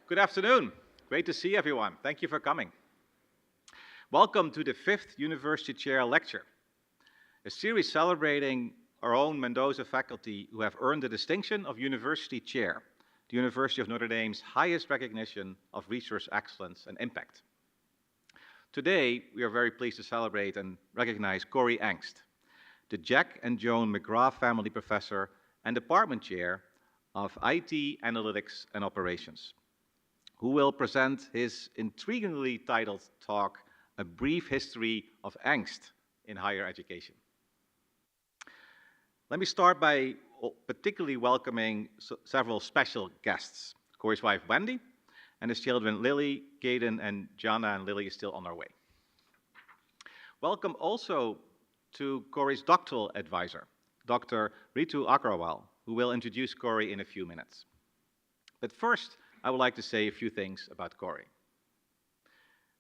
Good afternoon. Great to see everyone. Thank you for coming. Welcome to the 5th University Chair Lecture, a series celebrating our own Mendoza faculty who have earned the distinction of University Chair, the University of Notre Dame's highest recognition of research excellence and impact. Today, we are very pleased to celebrate and recognize Corey Angst, the Jack and Joan McGraw Family Professor and Department Chair of IT, Analytics and Operations, who will present his intriguingly titled talk, A Brief History of Angst in Higher Education. Let me start by particularly welcoming several special guests. Corey's wife, Wendy, and his children, Lily, Caden, and Jana, and Lily is still on her way. Welcome also to Corey's doctoral advisor, Dr. Ritu Agrawal, who will introduce Corey in a few minutes. But first, I would like to say a few things about Corey.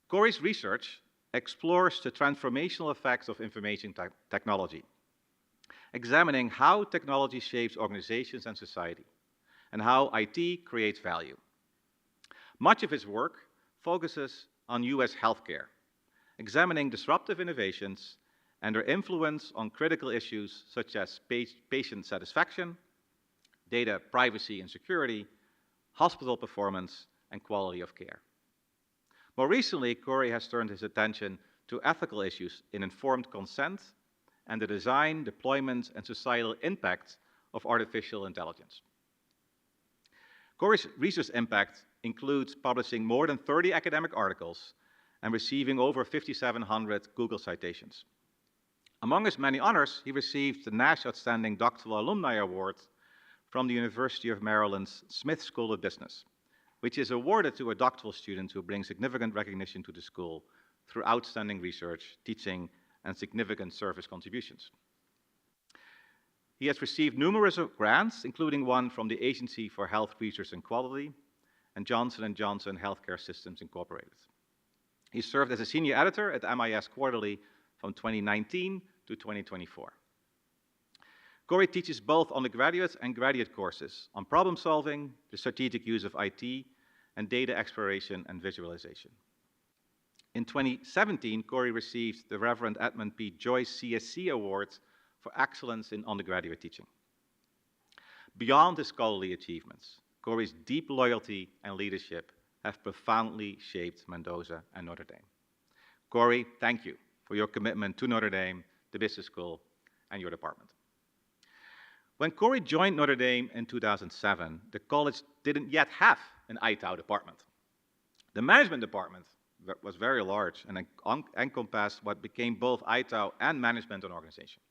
Corey's research explores the transformational effects of information technology, examining how technology shapes organizations and society, and how IT creates value. Much of his work focuses on US healthcare, examining disruptive innovations and their influence on critical issues such as patient satisfaction, data privacy and security, hospital performance, and quality of care. More recently, Corey has turned his attention to ethical issues in informed consent and the design, deployment, and societal impact of artificial intelligence. Corey's research impact includes publishing more than 30 academic articles and receiving over 5,700 Google citations. Among his many honors, he received the Nash Outstanding Doctoral Alumni Award from the University of Maryland's Smith School of Business, which is awarded to a doctoral student who brings significant recognition to the school through outstanding research, teaching, and significant service contributions. He has received numerous grants, including one from the Agency for Health Research and Quality and Johnson & Johnson Healthcare Systems Incorporated. He served as a senior editor at MIS Quarterly from 2019 to 2024. Corey teaches both undergraduate and graduate courses on problem solving, the strategic use of IT, and data exploration and visualization. In 2017, Corey received the Reverend Edmund P. Joyce CSC Award for Excellence in Undergraduate Teaching. Beyond his scholarly achievements, Corey's deep loyalty and leadership have profoundly shaped Mendoza and Notre Dame. Corey, thank you for your commitment to Notre Dame, the business school, and your department. When Corey joined Notre Dame in 2007, the college didn't yet have an ITAU department. The management department was very large and encompassed what became both ITAU and management and organization.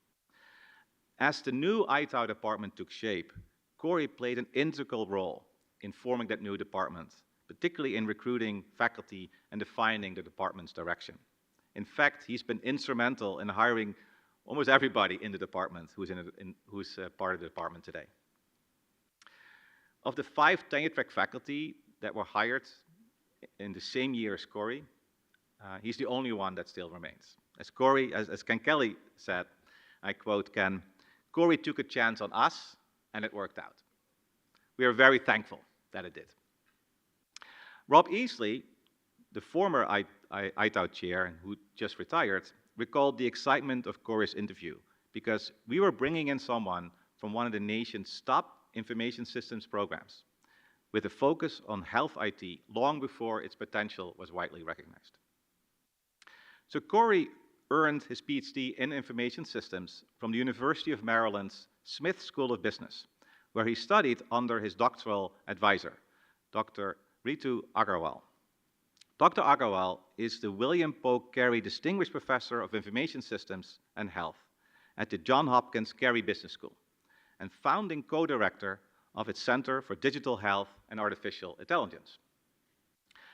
As the new ITAU department took shape, Corey played an integral role in forming that new department, particularly in recruiting faculty and defining the department's direction. In fact, he's been instrumental in hiring almost everybody in the department who's part of the department today. Of the 5 tenure-track faculty that were hired in the same year as Corey, he's the only one that still remains. As Ken Kelly said, I quote Ken, "Corey took a chance on us and it worked out." We are very thankful that it did. Rob Easley, the former ITAU chair who just retired, recalled the excitement of Corey's interview because we were bringing in someone from one of the nation's top information systems programs with a focus on health IT long before its potential was widely recognized. So Corey earned his PhD in information systems from the University of Maryland's Smith School of Business, where he studied under his doctoral advisor, Dr. Ritu Agrawal. Dr. Agrawal is the William Polk Carey Distinguished Professor of Information Systems and Health at the Johns Hopkins Carey Business School and founding co-director of its Center for Digital Health and Artificial Intelligence.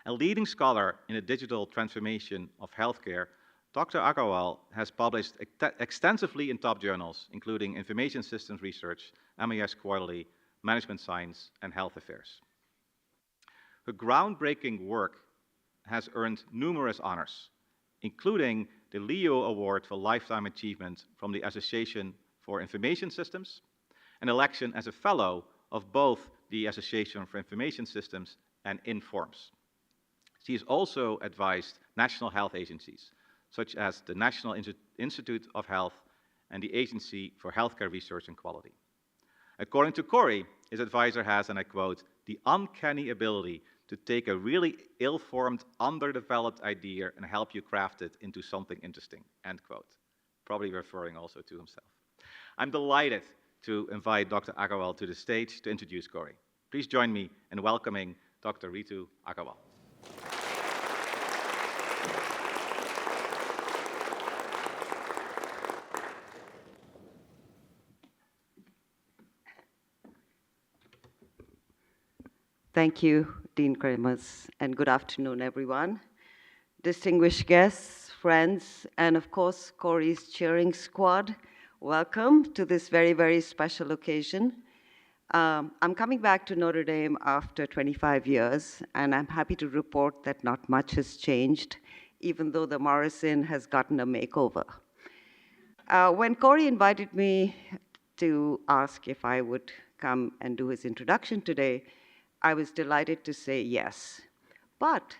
A leading scholar in the digital transformation of healthcare, Dr. Agrawal has published extensively in top journals, including Information Systems Research, MIS Quarterly, Management Science, and Health Affairs. Her groundbreaking work has earned numerous honors, including the Leo Award for Lifetime Achievement from the Association for Information Systems, an election as a fellow of both the Association for Information Systems, and Informs. She has also advised national health agencies, such as the National Institute of Health and the Agency for Healthcare Research and Quality. According to Corey, his advisor has, and I quote, the uncanny ability to take a really ill-formed, underdeveloped idea and help you craft it into something interesting, end quote. Probably referring also to himself. I'm delighted to invite Dr. Agarwal to the stage to introduce Corey. Please join me in welcoming Dr. Ritu Agarwal. Thank you, Dean Kremers, and good afternoon, everyone. Distinguished guests, friends, and of course, Corey's cheering squad, welcome to this very, very special occasion. I'm coming back to Notre Dame after 25 years, and I'm happy to report that not much has changed, even though the Morrison has gotten a makeover. When Corey invited me to ask if I would come and do his introduction today, I was delighted to say yes. But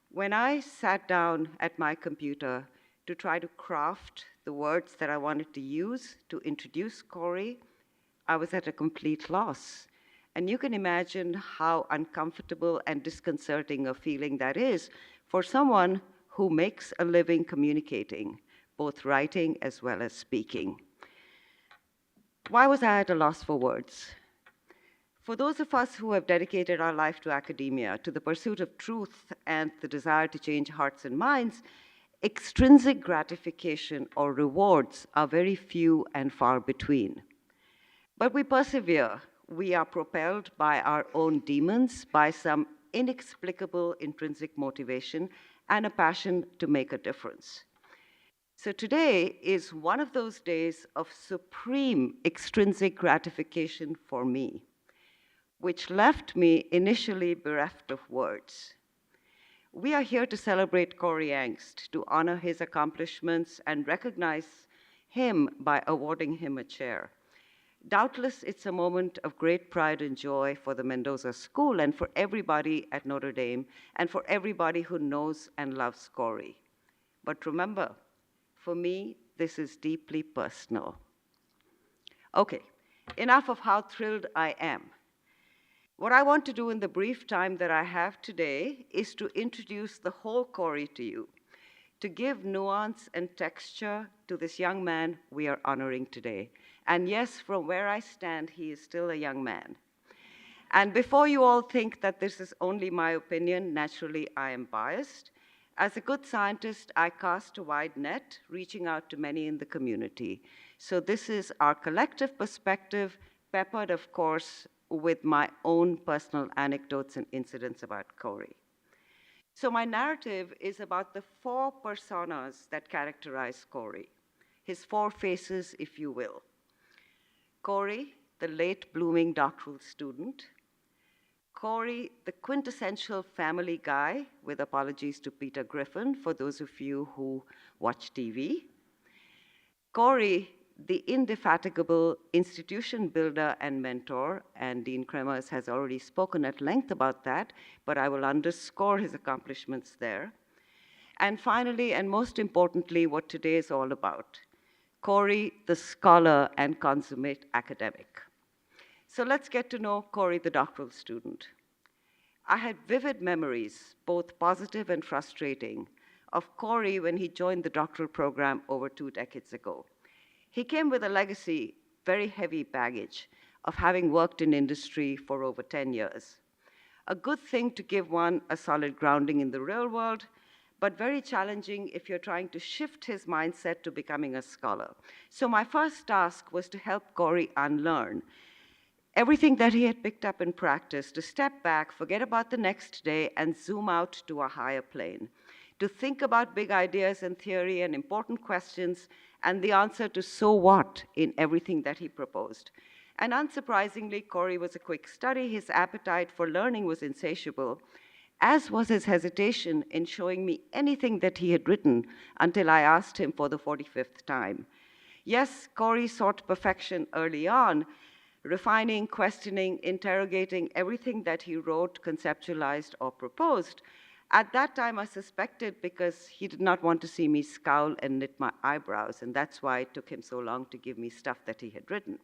when I sat down at my computer to try to craft the words that I wanted to use to introduce Corey, I was at a complete loss. And you can imagine how uncomfortable and disconcerting a feeling that is for someone who makes a living communicating, both writing as well as speaking. Why was I at a loss for words? For those of us who have dedicated our life to academia, to the pursuit of truth and the desire to change hearts and minds, extrinsic gratification or rewards are very few and far between. But we persevere. We are propelled by our own demons, by some inexplicable intrinsic motivation, and a passion to make a difference. So today is one of those days of supreme extrinsic gratification for me, which left me initially bereft of words. We are here to celebrate Corey Angst, to honor his accomplishments and recognize him by awarding him a chair. Doubtless, it's a moment of great pride and joy for the Mendoza School and for everybody at Notre Dame and for everybody who knows and loves Corey. But remember, for me, this is deeply personal. Okay, enough of how thrilled I am. What I want to do in the brief time that I have today is to introduce the whole Corey to you, to give nuance and texture to this young man we are honoring today. And yes, from where I stand, he is still a young man. And before you all think that this is only my opinion, naturally I am biased. As a good scientist, I cast a wide net, reaching out to many in the community. So this is our collective perspective, peppered, of course, with my own personal anecdotes and incidents about Corey. So my narrative is about the four personas that characterize Corey, his four faces, if you will. Corey, the late blooming doctoral student. Corey, the quintessential family guy, with apologies to Peter Griffin for those of you who watch TV. Corey, the indefatigable institution builder and mentor, and Dean Kremers has already spoken at length about that, but I will underscore his accomplishments there. And finally, and most importantly, what today is all about, Corey, the scholar and consummate academic. So let's get to know Corey, the doctoral student. I had vivid memories, both positive and frustrating, of Corey when he joined the doctoral program over 2 decades ago. He came with a legacy, very heavy baggage, of having worked in industry for over 10 years. A good thing to give one a solid grounding in the real world, but very challenging if you're trying to shift his mindset to becoming a scholar. So my first task was to help Corey unlearn everything that he had picked up in practice, to step back, forget about the next day, and zoom out to a higher plane, to think about big ideas and theory and important questions and the answer to so what in everything that he proposed. And unsurprisingly, Corey was a quick study. His appetite for learning was insatiable, as was his hesitation in showing me anything that he had written until I asked him for the 45th time. Yes, Corey sought perfection early on, refining, questioning, interrogating everything that he wrote, conceptualized, or proposed. At that time, I suspected because he did not want to see me scowl and knit my eyebrows, and that's why it took him so long to give me stuff that he had written.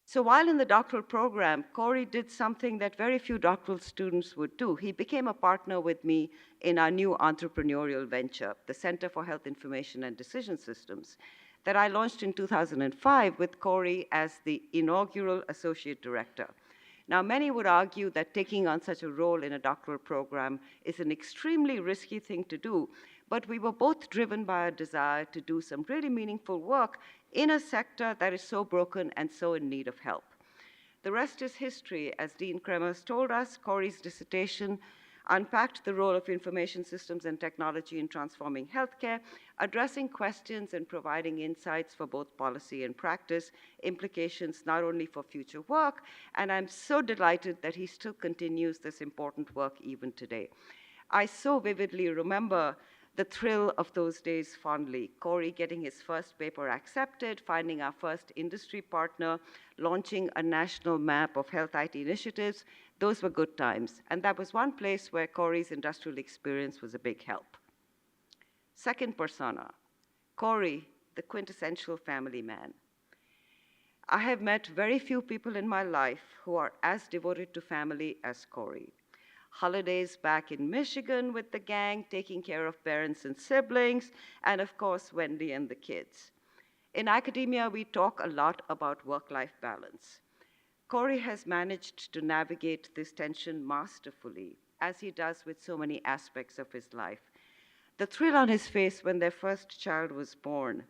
So while in the doctoral program, Corey did something that very few doctoral students would do. He became a partner with me in our new entrepreneurial venture, the Center for Health Information and Decision Systems, that I launched in 2005 with Corey as the inaugural associate director. Now, many would argue that taking on such a role in a doctoral program is an extremely risky thing to do, but we were both driven by a desire to do some really meaningful work in a sector that is so broken and so in need of help. The rest is history. As Dean Kremers told us, Corey's dissertation unpacked the role of information systems and technology in transforming healthcare, addressing questions and providing insights for both policy and practice, implications not only for future work, and I'm so delighted that he still continues this important work even today. I so vividly remember the thrill of those days fondly. Corey getting his first paper accepted, finding our first industry partner, launching a national map of health IT initiatives. Those were good times. And that was one place where Corey's industrial experience was a big help. Second persona, Corey, the quintessential family man. I have met very few people in my life who are as devoted to family as Corey. Holidays back in Michigan with the gang, taking care of parents and siblings, and of course, Wendy and the kids. In academia, we talk a lot about work-life balance. Corey has managed to navigate this tension masterfully, as he does with so many aspects of his life. The thrill on his face when their first child was born.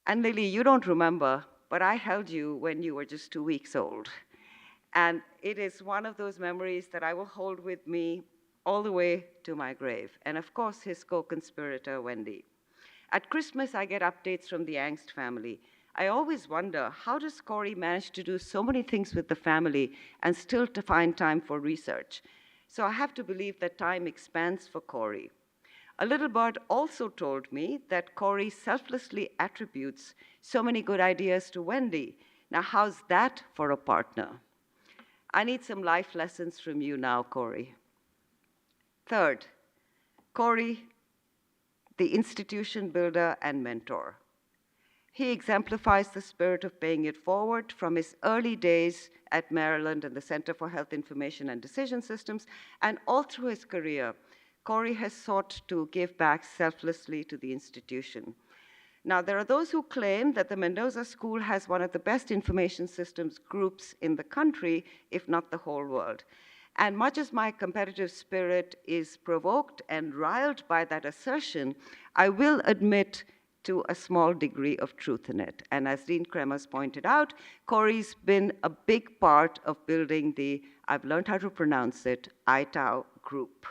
And Lily, you don't remember, but I held you when you were just 2 weeks old. And it is one of those memories that I will hold with me all the way to my grave. And of course, his co-conspirator, Wendy. At Christmas, I get updates from the Angst family. I always wonder, how does Corey manage to do so many things with the family and still to find time for research? So I have to believe that time expands for Corey. A little bird also told me that Corey selflessly attributes so many good ideas to Wendy. Now, how's that for a partner? I need some life lessons from you now, Corey. Third, Corey, the institution builder and mentor. He exemplifies the spirit of paying it forward from his early days at Maryland and the Center for Health Information and Decision Systems, and all through his career, Corey has sought to give back selflessly to the institution. Now, there are those who claim that the Mendoza School has one of the best information systems groups in the country, if not the whole world. And much as my competitive spirit is provoked and riled by that assertion, I will admit to a small degree of truth in it. And as Dean Kremers pointed out, Corey's been a big part of building the, I've learned how to pronounce it, ITAO group.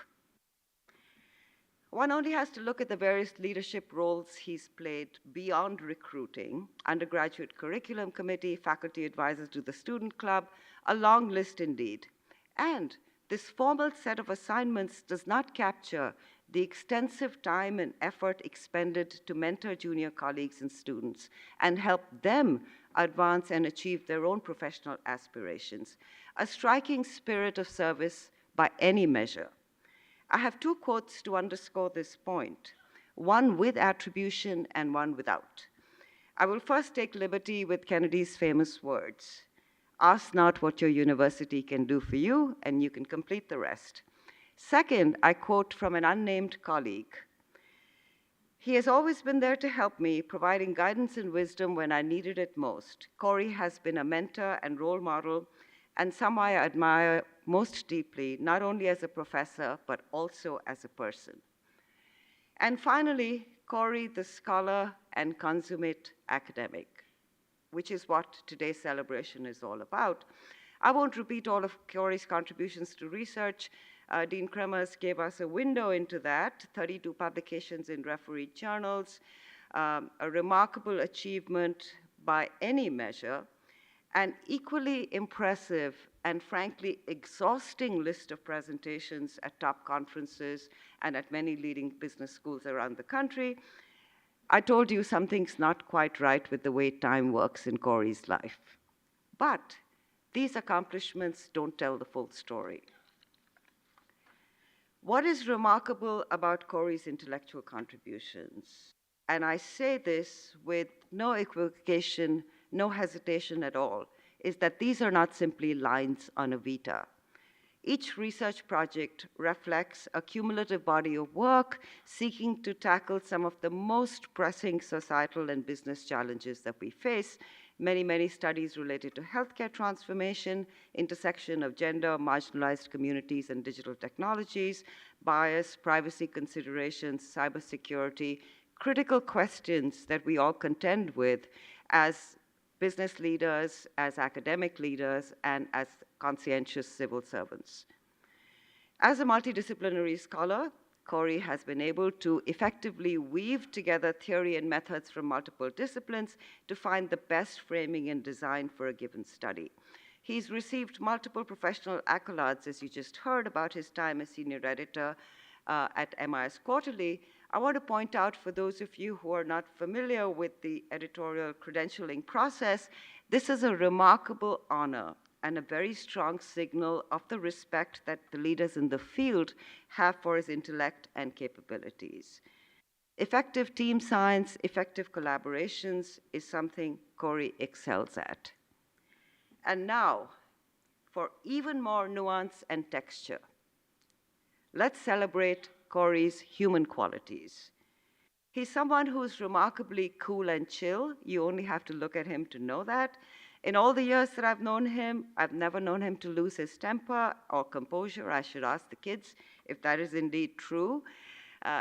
One only has to look at the various leadership roles he's played beyond recruiting, undergraduate curriculum committee, faculty advisors to the student club, a long list indeed. And this formal set of assignments does not capture the extensive time and effort expended to mentor junior colleagues and students and help them advance and achieve their own professional aspirations. A striking spirit of service by any measure. I have two quotes to underscore this point, one with attribution and one without. I will first take liberty with Kennedy's famous words, "Ask not what your university can do for you, and you can complete the rest." Second, I quote from an unnamed colleague. "He has always been there to help me, providing guidance and wisdom when I needed it most. Corey has been a mentor and role model, and someone I admire most deeply, not only as a professor, but also as a person." And finally, Corey, the scholar and consummate academic, which is what today's celebration is all about. I won't repeat all of Corey's contributions to research. Dean Kremers gave us a window into that, 32 publications in refereed journals, a remarkable achievement by any measure, an equally impressive and frankly exhausting list of presentations at top conferences and at many leading business schools around the country. I told you something's not quite right with the way time works in Corey's life. But these accomplishments don't tell the full story. What is remarkable about Corey's intellectual contributions, and I say this with no equivocation, no hesitation at all, is that these are not simply lines on a vita. Each research project reflects a cumulative body of work seeking to tackle some of the most pressing societal and business challenges that we face. Many studies related to healthcare transformation, intersection of gender, marginalized communities, and digital technologies, bias, privacy considerations, cybersecurity, critical questions that we all contend with as business leaders, as academic leaders, and as conscientious civil servants. As a multidisciplinary scholar, Corey has been able to effectively weave together theory and methods from multiple disciplines to find the best framing and design for a given study. He's received multiple professional accolades, as you just heard, about his time as senior editor at MIS Quarterly. I want to point out, for those of you who are not familiar with the editorial credentialing process, this is a remarkable honor and a very strong signal of the respect that the leaders in the field have for his intellect and capabilities. Effective team science, effective collaborations is something Corey excels at. And now, for even more nuance and texture, let's celebrate Corey's human qualities. He's someone who's remarkably cool and chill. You only have to look at him to know that. In all the years that I've known him, I've never known him to lose his temper or composure. I should ask the kids if that is indeed true.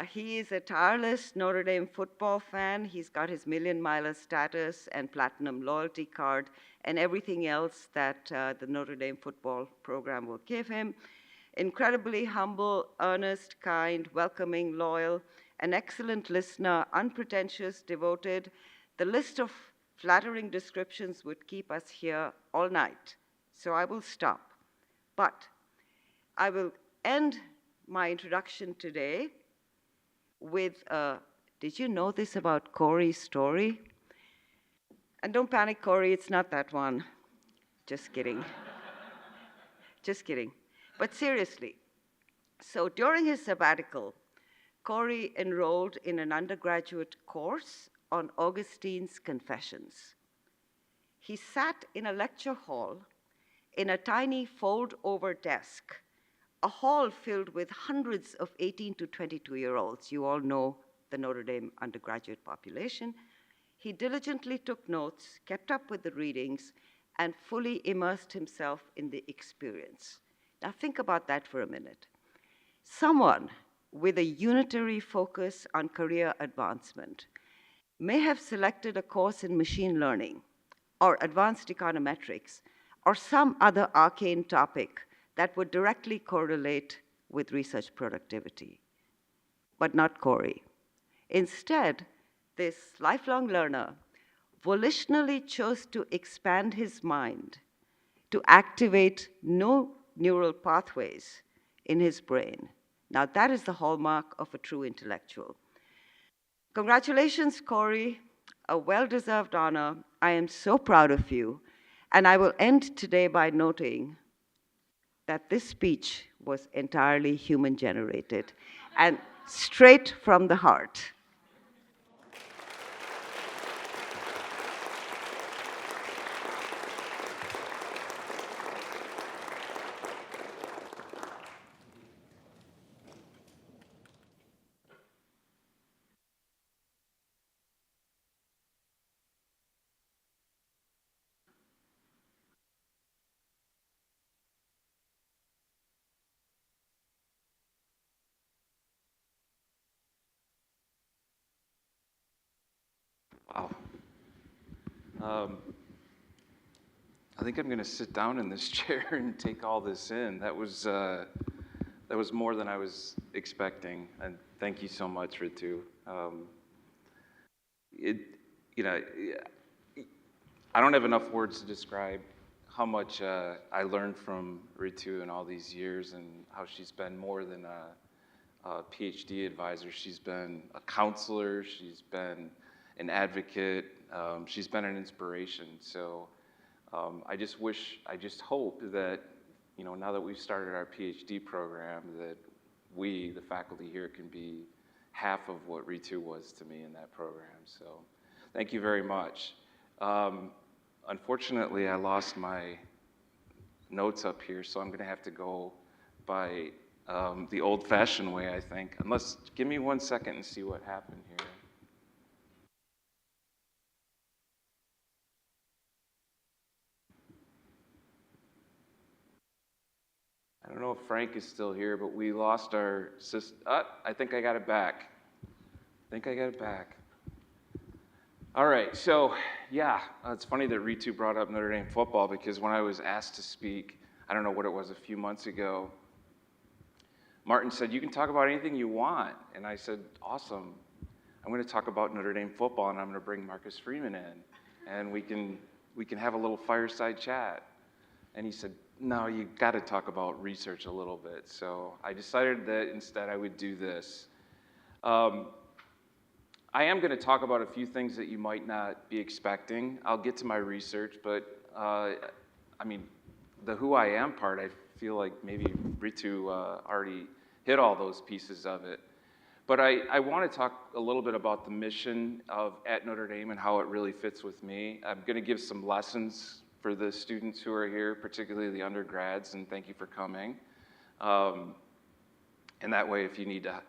He is a tireless Notre Dame football fan. He's got his million-miler status and platinum loyalty card and everything else that the Notre Dame football program will give him. Incredibly humble, earnest, kind, welcoming, loyal, an excellent listener, unpretentious, devoted. The list of flattering descriptions would keep us here all night, so I will stop. But I will end my introduction today with did you know this about Corey's story? And don't panic, Corey, it's not that one. Just kidding. Just kidding. But seriously, so during his sabbatical, Corey enrolled in an undergraduate course on Augustine's Confessions. He sat in a lecture hall in a tiny fold-over desk, a hall filled with hundreds of 18 to 22-year-olds. You all know the Notre Dame undergraduate population. He diligently took notes, kept up with the readings, and fully immersed himself in the experience. Now think about that for a minute. Someone with a unitary focus on career advancement may have selected a course in machine learning or advanced econometrics or some other arcane topic that would directly correlate with research productivity, but not Corey. Instead, this lifelong learner volitionally chose to expand his mind, to activate new neural pathways in his brain. Now, that is the hallmark of a true intellectual. Congratulations, Corey, a well-deserved honor. I am so proud of you. And I will end today by noting that this speech was entirely human-generated and straight from the heart. Wow. I think I'm going to sit down in this chair and take all this in. That was more than I was expecting, and thank you so much, Ritu. I don't have enough words to describe how much I learned from Ritu in all these years, and how she's been more than a PhD advisor. She's been a counselor. She's been an advocate. She's been an inspiration. So I just hope that, now that we've started our PhD program, that we, the faculty here, can be half of what Ritu was to me in that program. So thank you very much. Unfortunately, I lost my notes up here, so I'm going to have to go by the old-fashioned way, I think. Unless, give me 1 second and see what happened here. I don't know if Frank is still here, but we lost our system. I think I got it back. All right, so yeah, it's funny that Ritu brought up Notre Dame football, because when I was asked to speak, I don't know what it was, a few months ago, Martin said, "You can talk about anything you want." And I said, "Awesome. I'm going to talk about Notre Dame football, and I'm going to bring Marcus Freeman in, and we can have a little fireside chat." And he said, "No, you got to talk about research a little bit." So I decided that instead I would do this. I am going to talk about a few things that you might not be expecting. I'll get to my research, but the who I am part, I feel like maybe Ritu already hit all those pieces of it. But I want to talk a little bit about the mission at Notre Dame and how it really fits with me. I'm going to give some lessons for the students who are here, particularly the undergrads, and thank you for coming. And that way, if you need to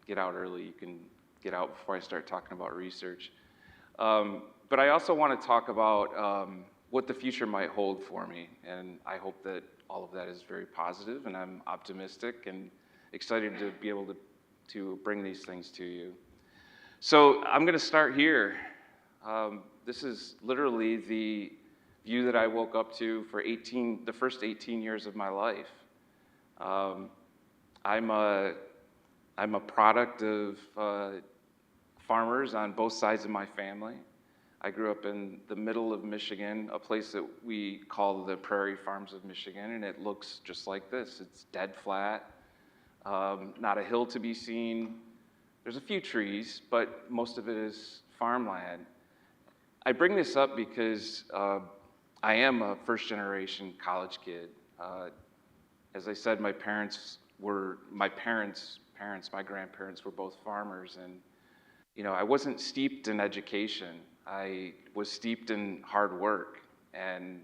get out early, you can get out before I start talking about research. But I also want to talk about what the future might hold for me, and I hope that all of that is very positive, and I'm optimistic and excited to be able to bring these things to you. So I'm going to start here. This is literally the view that I woke up to for the first 18 years of my life. I'm a product of farmers on both sides of my family. I grew up in the middle of Michigan, a place that we call the Prairie Farms of Michigan, and it looks just like this. It's dead flat, not a hill to be seen. There's a few trees, but most of it is farmland. I bring this up because I am a first-generation college kid. As I said, my grandparents were both farmers, and I wasn't steeped in education. I was steeped in hard work, and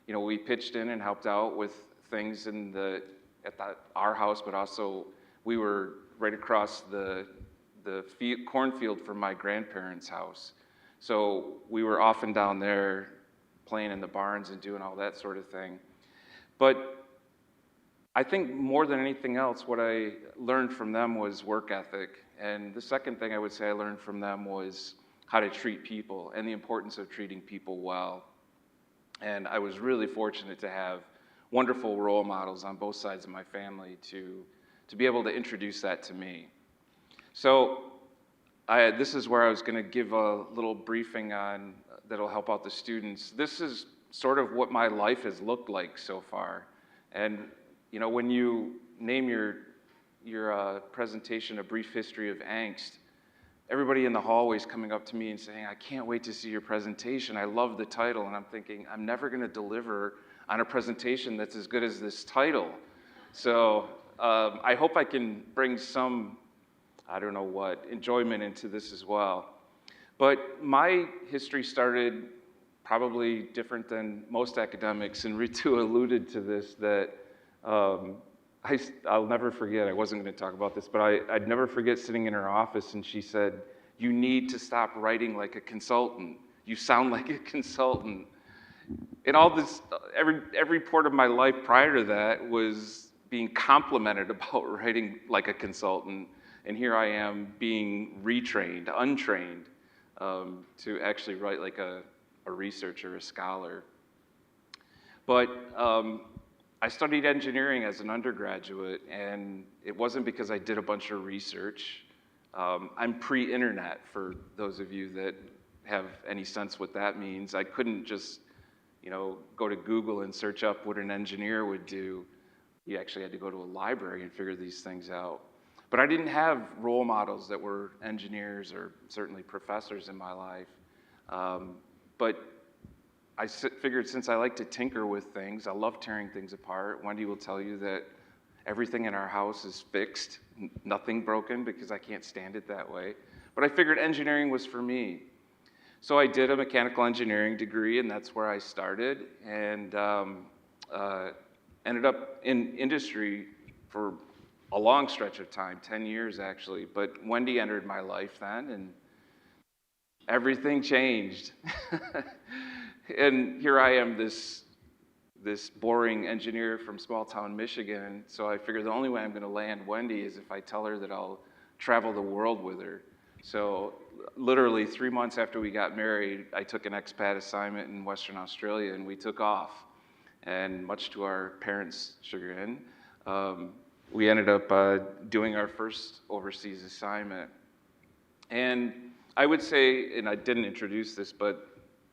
we pitched in and helped out with things at our house, but also we were right across the cornfield from my grandparents' house. So we were often down there playing in the barns and doing all that sort of thing. But I think more than anything else, what I learned from them was work ethic. And the second thing I would say I learned from them was how to treat people and the importance of treating people well. And I was really fortunate to have wonderful role models on both sides of my family to be able to introduce that to me. So this is where I was going to give a little briefing on that'll help out the students. This is sort of what my life has looked like so far. And when you name your presentation A Brief History of Angst, everybody in the hallway is coming up to me and saying, "I can't wait to see your presentation. I love the title." And I'm thinking, I'm never going to deliver on a presentation that's as good as this title. So I hope I can bring some, I don't know what, enjoyment into this as well. But my history started probably different than most academics, and Ritu alluded to this, that I'll never forget, I wasn't going to talk about this, but I'd never forget sitting in her office, and she said, "You need to stop writing like a consultant. You sound like a consultant." And all this, every part of my life prior to that was being complimented about writing like a consultant, and here I am being untrained, to actually write like a researcher, a scholar. But I studied engineering as an undergraduate, and it wasn't because I did a bunch of research. I'm pre-internet, for those of you that have any sense what that means. I couldn't just, go to Google and search up what an engineer would do. You actually had to go to a library and figure these things out. But I didn't have role models that were engineers or certainly professors in my life. But figured since I like to tinker with things, I love tearing things apart. Wendy will tell you that everything in our house is fixed, nothing broken, because I can't stand it that way. But I figured engineering was for me. So I did a mechanical engineering degree, and that's where I started, and ended up in industry for a long stretch of time, 10 years actually. But Wendy entered my life then, and everything changed. And here I am, this boring engineer from small town Michigan. So I figured the only way I'm going to land Wendy is if I tell her that I'll travel the world with her. So literally 3 months after we got married, I took an expat assignment in Western Australia, and we took off. And much to our parents' chagrin, we ended up doing our first overseas assignment. And I would say, and I didn't introduce this, but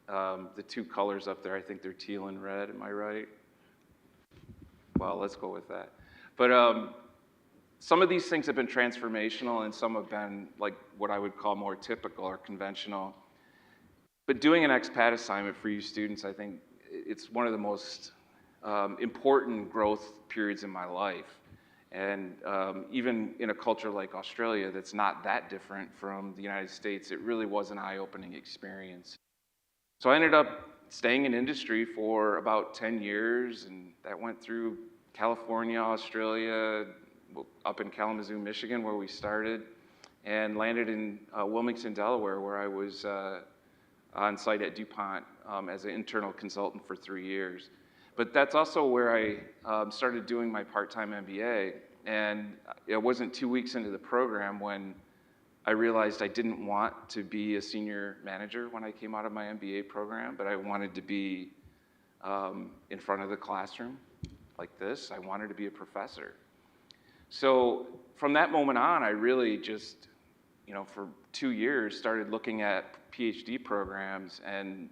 the two colors up there, I think they're teal and red, am I right? Well, let's go with that. But some of these things have been transformational, and some have been like what I would call more typical or conventional. But doing an expat assignment for you students, I think it's one of the most important growth periods in my life. And even in a culture like Australia that's not that different from the United States, it really was an eye-opening experience. So I ended up staying in industry for about 10 years, and that went through California, Australia, up in Kalamazoo, Michigan, where we started, and landed in Wilmington, Delaware, where I was on site at DuPont as an internal consultant for 3 years. But that's also where I started doing my part-time MBA, and it wasn't 2 weeks into the program when I realized I didn't want to be a senior manager when I came out of my MBA program, but I wanted to be in front of the classroom like this. I wanted to be a professor. So from that moment on, I really just, for 2 years started looking at PhD programs, and,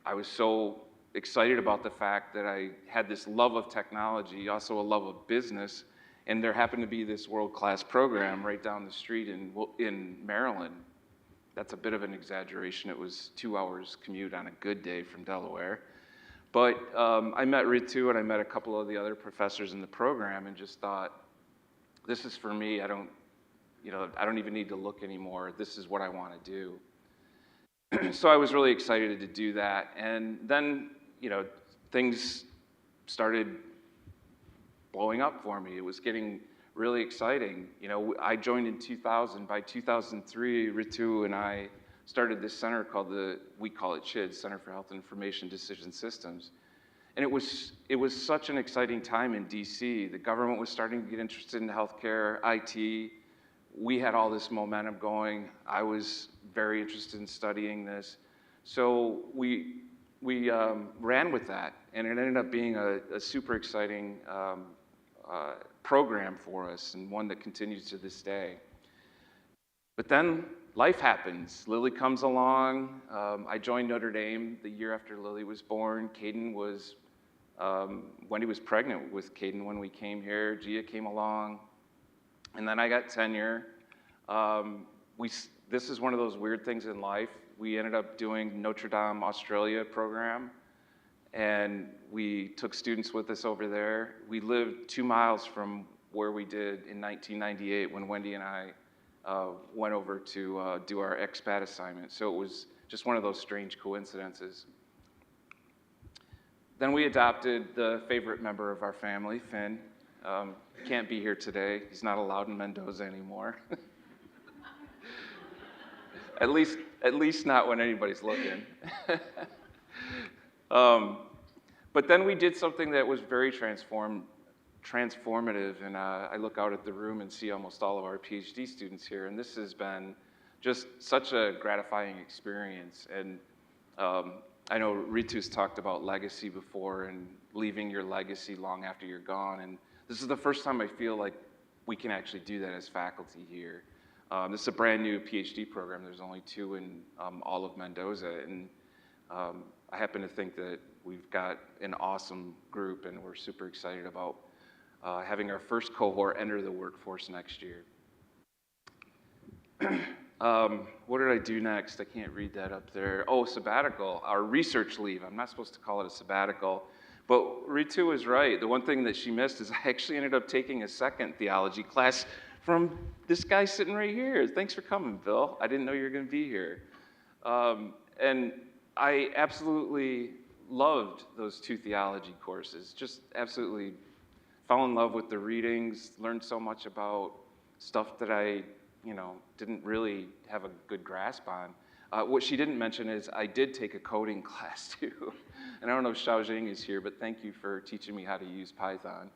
I was so excited about the fact that I had this love of technology, also a love of business, and there happened to be this world-class program right down the street in Maryland. That's a bit of an exaggeration. It was 2 hours commute on a good day from Delaware. But I met Ritu, and I met a couple of the other professors in the program, and just thought, this is for me. I don't even need to look anymore. This is what I want to do. So I was really excited to do that. And then, things started blowing up for me. It was getting really exciting. I joined in 2000. By 2003, Ritu and I started this center called we call it CHID, Center for Health Information Decision Systems. And it was such an exciting time in DC. The government was starting to get interested in healthcare, IT. We had all this momentum going. I was very interested in studying this. So we ran with that, and it ended up being a super exciting program for us, and one that continues to this day. But then life happens. Lily comes along. I joined Notre Dame the year after Lily was born. Wendy was pregnant with Caden when we came here. Gia came along. And then I got tenure. This is one of those weird things in life. We ended up doing Notre Dame Australia program, and we took students with us over there. We lived 2 miles from where we did in 1998 when Wendy and I went over to do our expat assignment. So it was just one of those strange coincidences. Then we adopted the favorite member of our family, Finn. Can't be here today. He's not allowed in Mendoza anymore. At least not when anybody's looking. But then we did something that was very transformative, and I look out at the room and see almost all of our PhD students here, and this has been just such a gratifying experience. And I know Ritu's talked about legacy before and leaving your legacy long after you're gone, and this is the first time I feel like we can actually do that as faculty here. This is a brand new PhD program. There's only 2 in all of Mendoza, and I happen to think that we've got an awesome group, and we're super excited about having our first cohort enter the workforce next year. What did I do next? I can't read that up there. Oh, sabbatical, or research leave. I'm not supposed to call it a sabbatical. But Ritu was right. The one thing that she missed is I actually ended up taking a second theology class from this guy sitting right here. Thanks for coming, Bill. I didn't know you were going to be here. And I absolutely loved those 2 theology courses. Just absolutely fell in love with the readings, learned so much about stuff that I, didn't really have a good grasp on. What she didn't mention is I did take a coding class too. And I don't know if Xiaojing is here, but thank you for teaching me how to use Python.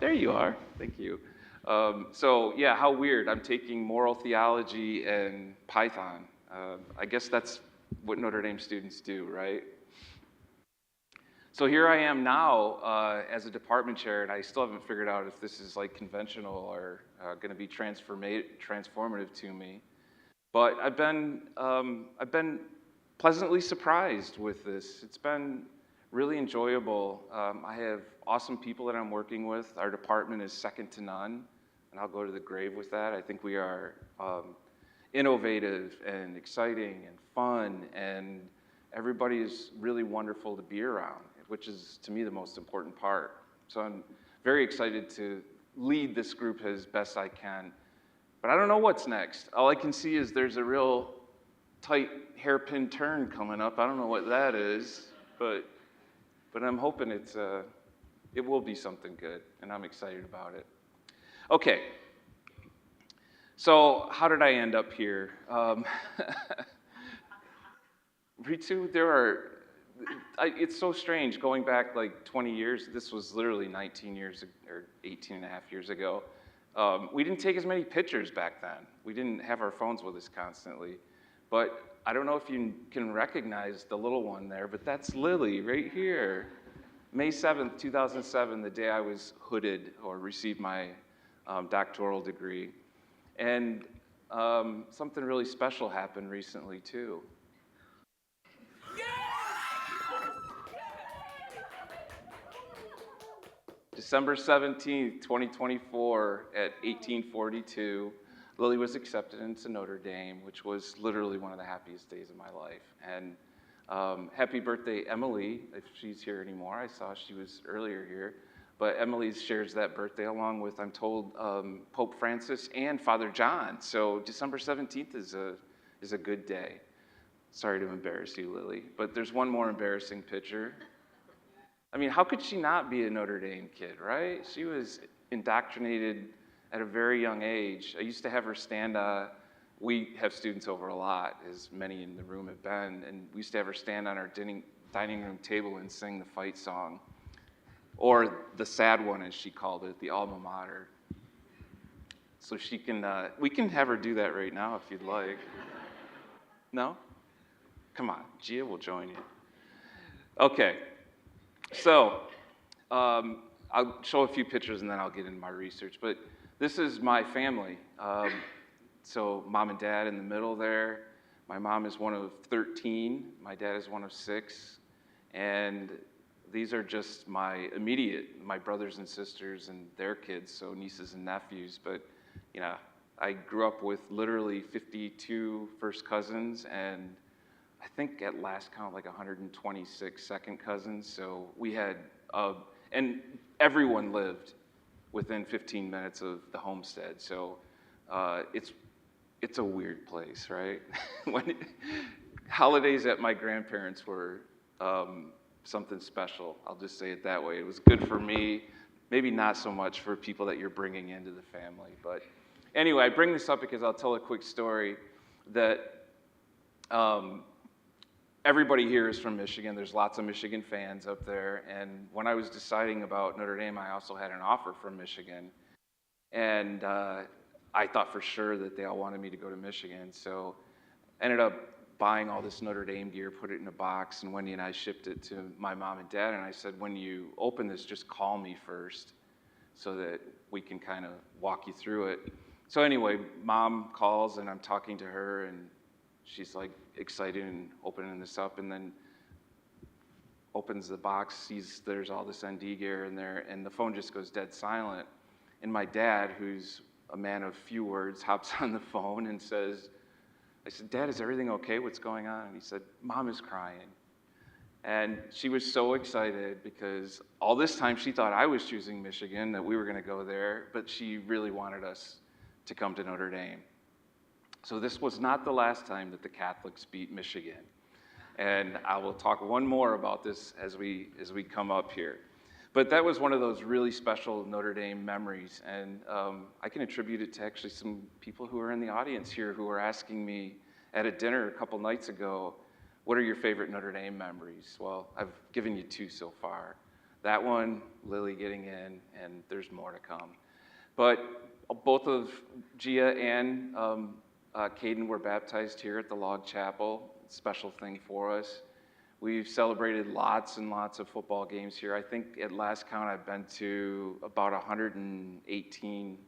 There you are, thank you. So yeah, how weird, I'm taking moral theology and Python. I guess that's what Notre Dame students do, right? So here I am now as a department chair, and I still haven't figured out if this is like conventional or going to be transformative to me. But I've been pleasantly surprised with this. It's been really enjoyable. I have awesome people that I'm working with. Our department is second to none, and I'll go to the grave with that. I think we are innovative and exciting and fun, and everybody is really wonderful to be around, which is, to me, the most important part. So I'm very excited to lead this group as best I can. But I don't know what's next. All I can see is there's a real tight hairpin turn coming up. I don't know what that is, but I'm hoping it will be something good, and I'm excited about it. Okay, so how did I end up here? Ritu, it's so strange going back like 20 years. This was literally 19 years or 18 and a half years ago. We didn't take as many pictures back then. We didn't have our phones with us constantly. But I don't know if you can recognize the little one there, but that's Lily right here. May 7th, 2007, the day I was hooded or received my doctoral degree. And something really special happened recently, too. December 17th, 2024, at 1842, Lily was accepted into Notre Dame, which was literally one of the happiest days of my life. And happy birthday, Emily, if she's here anymore. I saw she was earlier here. But Emily shares that birthday along with, I'm told, Pope Francis and Father John. So December 17th is a good day. Sorry to embarrass you, Lily. But there's one more embarrassing picture. I mean, how could she not be a Notre Dame kid, right? She was indoctrinated at a very young age. I used to have her stand, we have students over a lot, as many in the room have been, and we used to have her stand on our dining room table and sing the fight song, or the sad one, as she called it, the alma mater. So she can, we can have her do that right now if you'd like. No? Come on, Gia will join you. Okay. So, I'll show a few pictures and then I'll get into my research. But this is my family. So, mom and dad in the middle there. My mom is one of 13. My dad is one of 6. And these are just my brothers and sisters and their kids, so nieces and nephews. But, I grew up with literally 52 first cousins and I think at last count, like 126 second cousins. So we had, and everyone lived within 15 minutes of the homestead. So it's a weird place, right? Holidays at my grandparents were something special. I'll just say it that way. It was good for me, maybe not so much for people that you're bringing into the family. But anyway, I bring this up because I'll tell a quick story that everybody here is from Michigan. There's lots of Michigan fans up there. And when I was deciding about Notre Dame, I also had an offer from Michigan. And I thought for sure that they all wanted me to go to Michigan. So I ended up buying all this Notre Dame gear, put it in a box, and Wendy and I shipped it to my mom and dad. And I said, when you open this, just call me first so that we can kind of walk you through it. So anyway, mom calls and I'm talking to her and she's like excited and opening this up, and then opens the box, sees there's all this ND gear in there, and the phone just goes dead silent. And my dad, who's a man of few words, hops on the phone and says, I said, Dad, is everything okay? What's going on? And he said, Mom is crying. And she was so excited because all this time she thought I was choosing Michigan, that we were going to go there, but she really wanted us to come to Notre Dame. So this was not the last time that the Catholics beat Michigan. And I will talk one more about this as we come up here. But that was one of those really special Notre Dame memories. And I can attribute it to actually some people who are in the audience here who were asking me at a dinner a couple nights ago, what are your favorite Notre Dame memories? Well, I've given you two so far. That one, Lily getting in, and there's more to come. But both of Gia and Caden were baptized here at the Log Chapel. Special thing for us. We've celebrated lots and lots of football games here. I think at last count I've been to about 118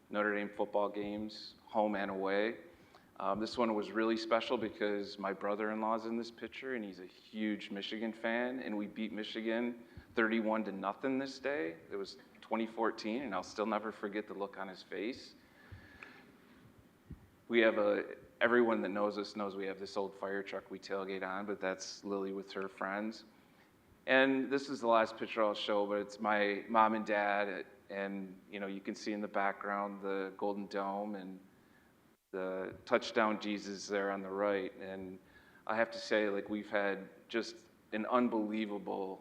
Notre Dame football games, home and away. This one was really special because my brother-in-law's in this picture, and he's a huge Michigan fan, and we beat Michigan 31-0 this day. It was 2014, and I'll still never forget the look on his face. We have everyone that knows us knows we have this old fire truck we tailgate on, but that's Lily with her friends. And this is the last picture I'll show, but it's my mom and dad, and you can see in the background the Golden Dome and the touchdown Jesus there on the right. And I have to say, we've had just an unbelievable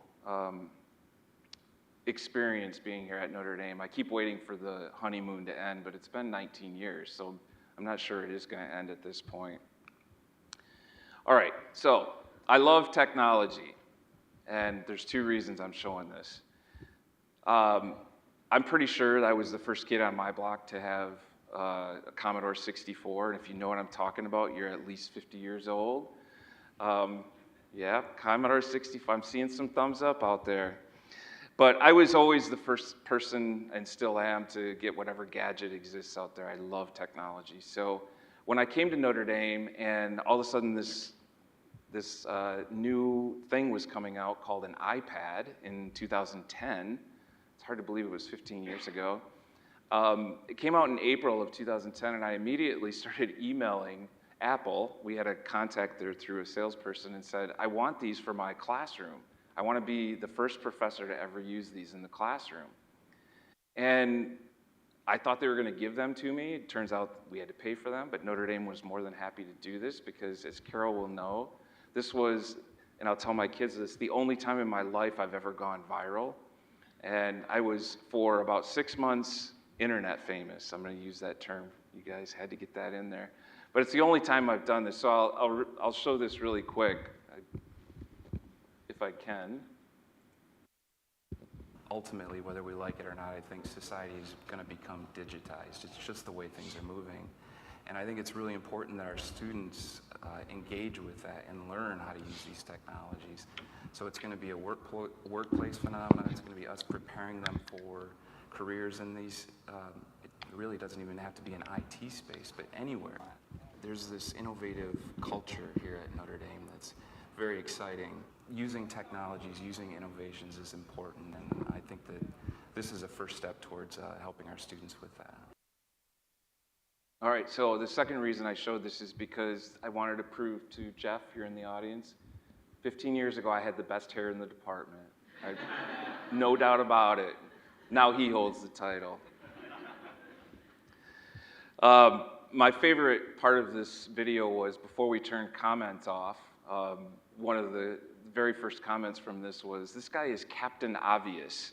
experience being here at Notre Dame. I keep waiting for the honeymoon to end, but it's been 19 years, so I'm not sure it is going to end at this point. All right, so I love technology, and there's two reasons I'm showing this. I'm pretty sure that I was the first kid on my block to have a Commodore 64, and if you know what I'm talking about, you're at least 50 years old. Yeah, Commodore 64, I'm seeing some thumbs up out there. But I was always the first person, and still am, to get whatever gadget exists out there. I love technology. So when I came to Notre Dame, and all of a sudden this new thing was coming out called an iPad in 2010. It's hard to believe it was 15 years ago. It came out in April of 2010, and I immediately started emailing Apple. We had a contact there through a salesperson, and said, I want these for my classroom. I want to be the first professor to ever use these in the classroom. And I thought they were going to give them to me. It turns out we had to pay for them, but Notre Dame was more than happy to do this because, as Carol will know, this was, and I'll tell my kids this, the only time in my life I've ever gone viral. And I was, for about 6 months, internet famous. I'm going to use that term. You guys had to get that in there. But it's the only time I've done this, so I'll show this really quick. If I can. Ultimately, whether we like it or not, I think society is going to become digitized. It's just the way things are moving. And I think it's really important that our students engage with that and learn how to use these technologies. So it's going to be a workplace phenomenon. It's going to be us preparing them for careers in these. It really doesn't even have to be an IT space, but anywhere. There's this innovative culture here at Notre Dame that's very exciting. Using technologies, using innovations is important, and I think that this is a first step towards helping our students with that. All right, so the second reason I showed this is because I wanted to prove to Jeff here in the audience, 15 years ago I had the best hair in the department. No doubt about it. Now he holds the title. My favorite part of this video was before we turned comments off, one of the very first comments from this was, this guy is Captain Obvious.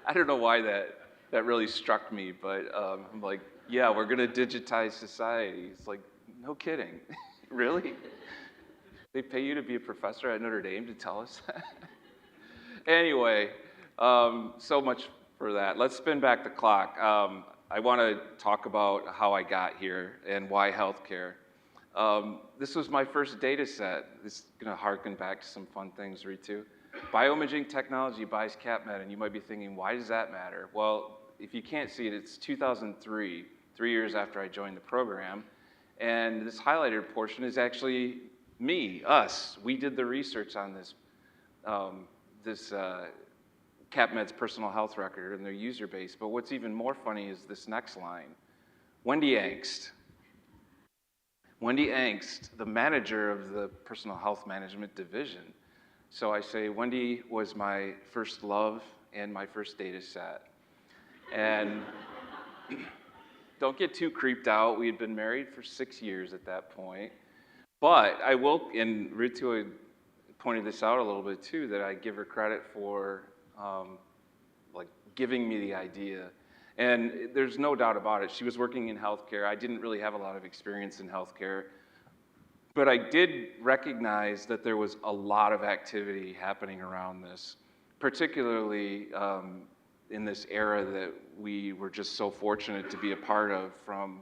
I don't know why that really struck me, but I'm like, yeah, we're going to digitize society. It's like, no kidding. Really? They pay you to be a professor at Notre Dame to tell us that? Anyway, so much for that. Let's spin back the clock. I want to talk about how I got here and why healthcare. This was my first data set. This is going to harken back to some fun things, Ritu. Bioimaging technology buys CapMed, and you might be thinking, why does that matter? Well, if you can't see it, it's 2003, 3 years after I joined the program, and this highlighted portion is actually me, us. We did the research on this, CapMed's personal health record and their user base, but what's even more funny is this next line, Wendy Angst. Wendy Angst, the manager of the Personal Health Management Division. So I say, Wendy was my first love and my first data set. And don't get too creeped out. We had been married for 6 years at that point. But I will, and Ritu pointed this out a little bit too, that I give her credit for like giving me the idea. And there's no doubt about it. She was working in healthcare. I didn't really have a lot of experience in healthcare. But I did recognize that there was a lot of activity happening around this, particularly in this era that we were just so fortunate to be a part of from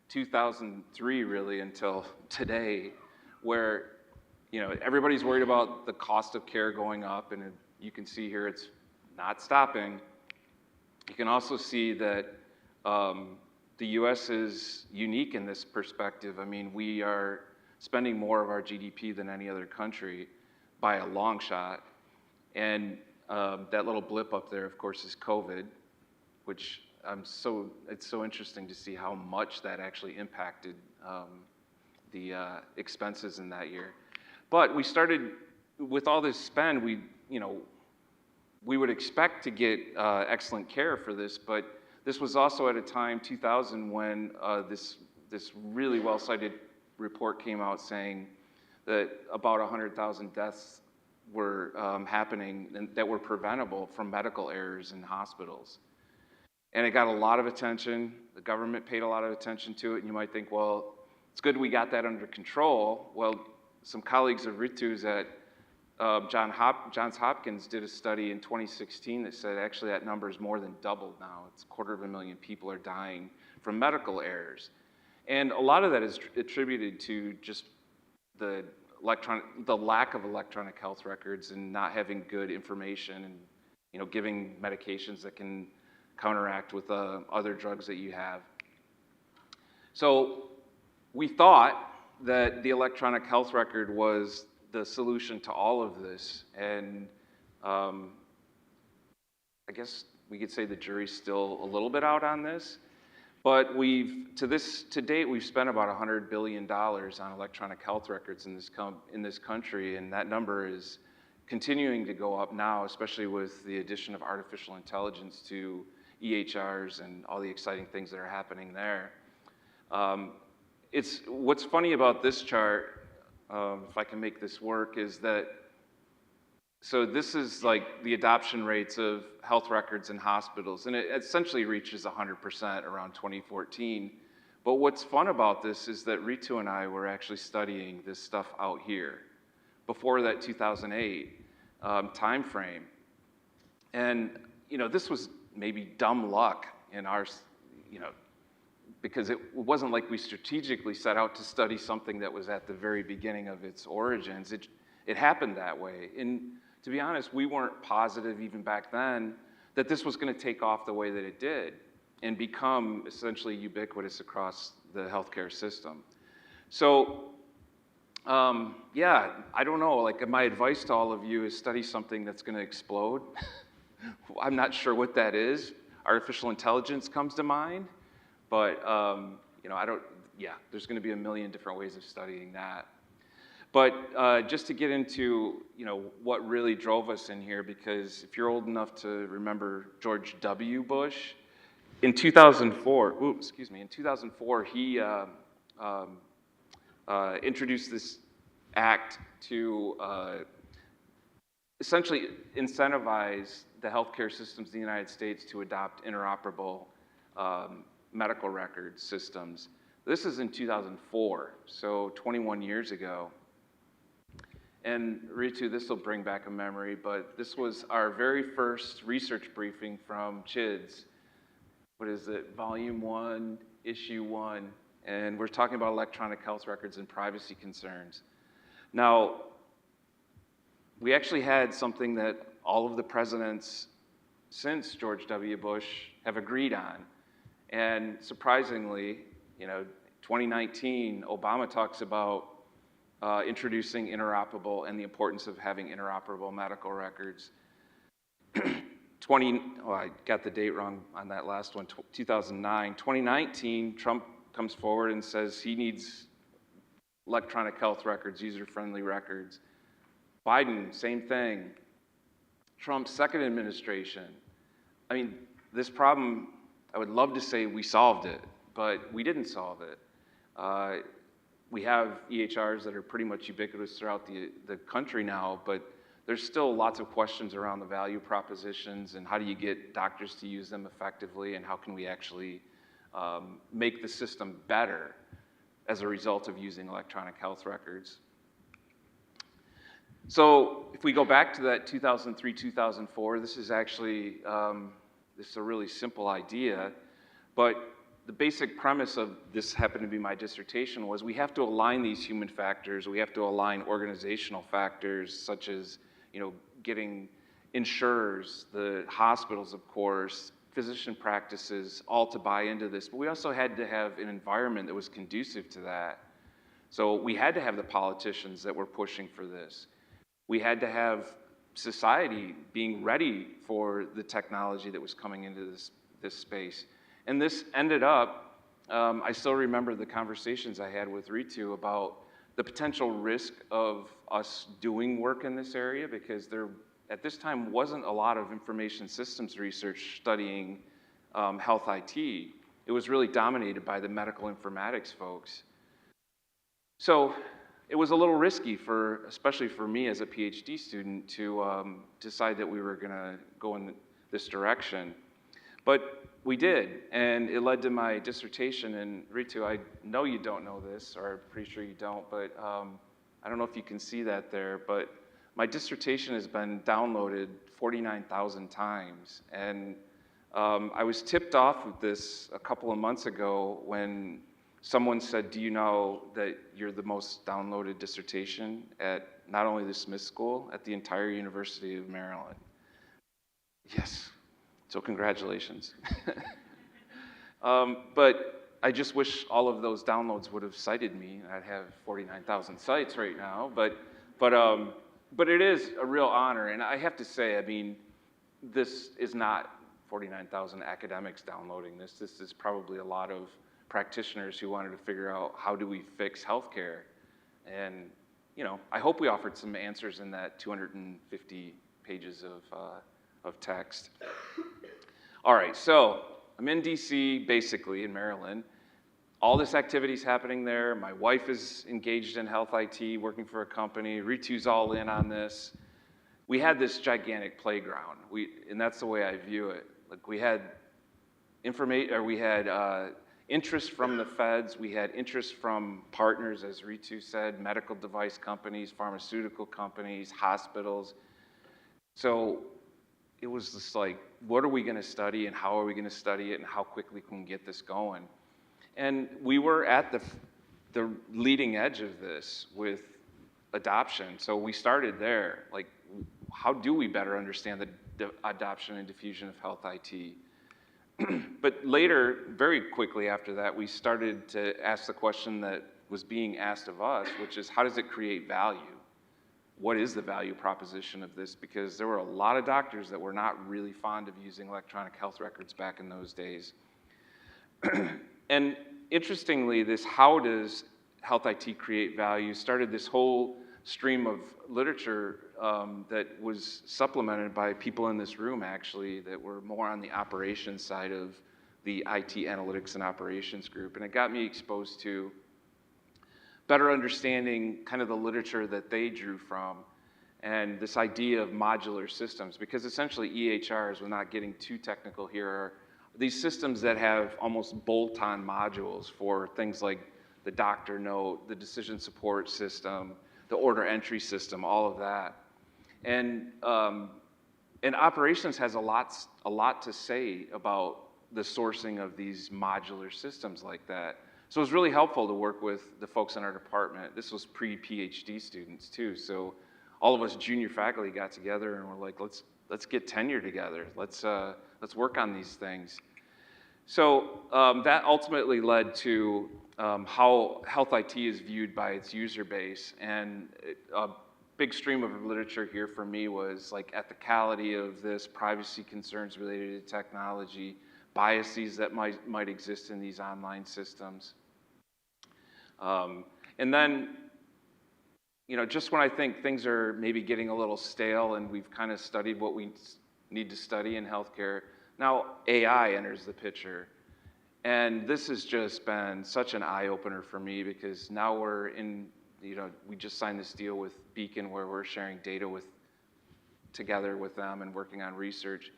2003 really until today, where everybody's worried about the cost of care going up, and you can see here it's not stopping. You can also see that the U.S. is unique in this perspective. I mean, we are spending more of our GDP than any other country by a long shot. And that little blip up there, of course, is COVID, which it's so interesting to see how much that actually impacted the expenses in that year. But we started, with all this spend, we would expect to get excellent care for this, but this was also at a time, 2000, when this really well-cited report came out saying that about 100,000 deaths were happening and that were preventable from medical errors in hospitals. And it got a lot of attention. The government paid a lot of attention to it, and you might think, well, it's good we got that under control. Well, some colleagues of Ritu's at Johns Hopkins did a study in 2016 that said actually that number is more than doubled now. It's 250,000 people are dying from medical errors. And a lot of that is attributed to just the lack of electronic health records and not having good information and giving medications that can counteract with other drugs that you have. So we thought that the electronic health record was the solution to all of this, and I guess we could say the jury's still a little bit out on this, but to date we've spent about $100 billion on electronic health records in this country, and that number is continuing to go up now, especially with the addition of artificial intelligence to EHRs and all the exciting things that are happening there. What's funny about this chart, if I can make this work, is that, so this is like the adoption rates of health records in hospitals, and it essentially reaches 100% around 2014. But what's fun about this is that Ritu and I were actually studying this stuff out here before that 2008 time frame. And this was maybe dumb luck in our, because it wasn't like we strategically set out to study something that was at the very beginning of its origins. It happened that way. And to be honest, we weren't positive even back then that this was going to take off the way that it did and become essentially ubiquitous across the healthcare system. So, yeah, I don't know, like my advice to all of you is study something that's going to explode. I'm not sure what that is. Artificial intelligence comes to mind. But, there's going to be a million different ways of studying that. But just to get into, what really drove us in here, because if you're old enough to remember George W. Bush, in 2004, he introduced this act to essentially incentivize the healthcare systems in the United States to adopt interoperable medical record systems. This is in 2004, so 21 years ago. And Ritu, this will bring back a memory, but this was our very first research briefing from CHIDS. What is it? Volume 1, Issue 1. And we're talking about electronic health records and privacy concerns. Now, we actually had something that all of the presidents since George W. Bush have agreed on. And surprisingly, 2019, Obama talks about introducing interoperable and the importance of having interoperable medical records. I got the date wrong on that last one, 2009. 2019, Trump comes forward and says he needs electronic health records, user-friendly records. Biden, same thing. Trump's second administration. I mean, this problem, I would love to say we solved it, but we didn't solve it. We have EHRs that are pretty much ubiquitous throughout the country now, but there's still lots of questions around the value propositions and how do you get doctors to use them effectively, and how can we actually make the system better as a result of using electronic health records. So if we go back to that 2003, 2004, this is actually, this is a really simple idea, but the basic premise of this happened to be my dissertation was we have to align these human factors, we have to align organizational factors such as, you know, getting insurers, the hospitals, of course, physician practices, all to buy into this, but we also had to have an environment that was conducive to that. So we had to have the politicians that were pushing for this. We had to have society being ready for the technology that was coming into this space. And this ended up, I still remember the conversations I had with Ritu about the potential risk of us doing work in this area, because there, at this time, wasn't a lot of information systems research studying health IT. It was really dominated by the medical informatics folks. So it was a little risky especially for me as a PhD student, to decide that we were gonna go in this direction. But we did, and it led to my dissertation. And Ritu, I know you don't know this, or I'm pretty sure you don't, but I don't know if you can see that there, but my dissertation has been downloaded 49,000 times. And I was tipped off of this a couple of months ago when someone said, do you know that you're the most downloaded dissertation at not only the Smith School, at the entire University of Maryland? Yes, so congratulations. But I just wish all of those downloads would have cited me. I'd have 49,000 sites right now, but it is a real honor. And I have to say, I mean, this is not 49,000 academics downloading this. This is probably a lot of practitioners who wanted to figure out how do we fix healthcare. And, you know, I hope we offered some answers in that 250 pages of text. All right, so I'm in DC, basically in Maryland. All this activity's happening there. My wife is engaged in health IT, working for a company. Ritu's all in on this. We had this gigantic playground, and that's the way I view it. Like, we had interest from the feds, we had interest from partners, as Ritu said, medical device companies, pharmaceutical companies, hospitals. So it was just like, what are we going to study, and how are we going to study it, and how quickly can we get this going? And we were at the leading edge of this with adoption. So we started there. Like, how do we better understand the adoption and diffusion of health IT? But later, very quickly after that, we started to ask the question that was being asked of us, which is, how does it create value? What is the value proposition of this? Because there were a lot of doctors that were not really fond of using electronic health records back in those days. And interestingly, this how does health IT create value started this whole stream of literature that was supplemented by people in this room, actually, that were more on the operations side of the IT analytics and operations group. And it got me exposed to better understanding kind of the literature that they drew from, and this idea of modular systems, because essentially EHRs, we're not getting too technical here, are these systems that have almost bolt-on modules for things like the doctor note, the decision support system, the order entry system, all of that. And operations has a lot to say about the sourcing of these modular systems like that. So it was really helpful to work with the folks in our department. This was pre-PhD students too. So all of us junior faculty got together and were like, let's get tenure together. Let's work on these things. So that ultimately led to how health IT is viewed by its user base. And a big stream of literature here for me was like ethicality of this, privacy concerns related to technology, biases that might exist in these online systems. And then, just when I think things are maybe getting a little stale and we've kind of studied what we need to study in healthcare, now AI enters the picture. And this has just been such an eye-opener for me, because now we're in, we just signed this deal with Beacon where we're sharing data together with them and working on research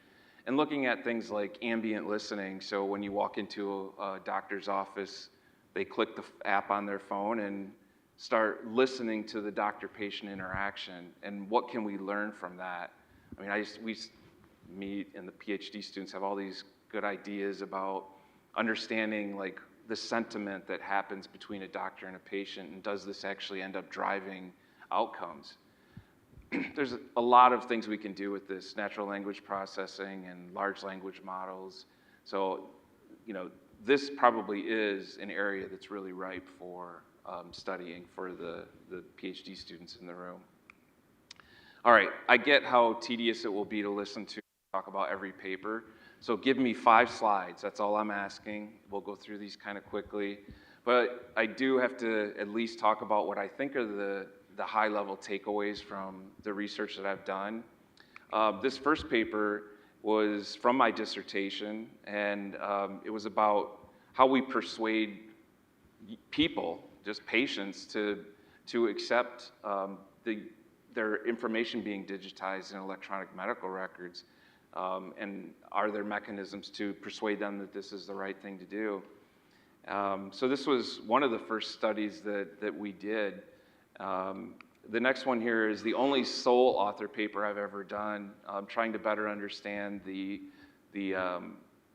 and looking at things like ambient listening. So when you walk into a doctor's office, they click the app on their phone and start listening to the doctor-patient interaction. And what can we learn from that? I mean, we meet, and the PhD students have all these good ideas about understanding like the sentiment that happens between a doctor and a patient, and does this actually end up driving outcomes? There's a lot of things we can do with this, natural language processing and large language models. So, this probably is an area that's really ripe for studying for the PhD students in the room. All right, I get how tedious it will be to listen to talk about every paper. So give me 5 slides, that's all I'm asking. We'll go through these kind of quickly. But I do have to at least talk about what I think are the high-level takeaways from the research that I've done. This first paper was from my dissertation, and it was about how we persuade people, just patients, to accept their information being digitized in electronic medical records. And are there mechanisms to persuade them that this is the right thing to do? So this was one of the first studies that we did. The next one here is the only sole author paper I've ever done, trying to better understand the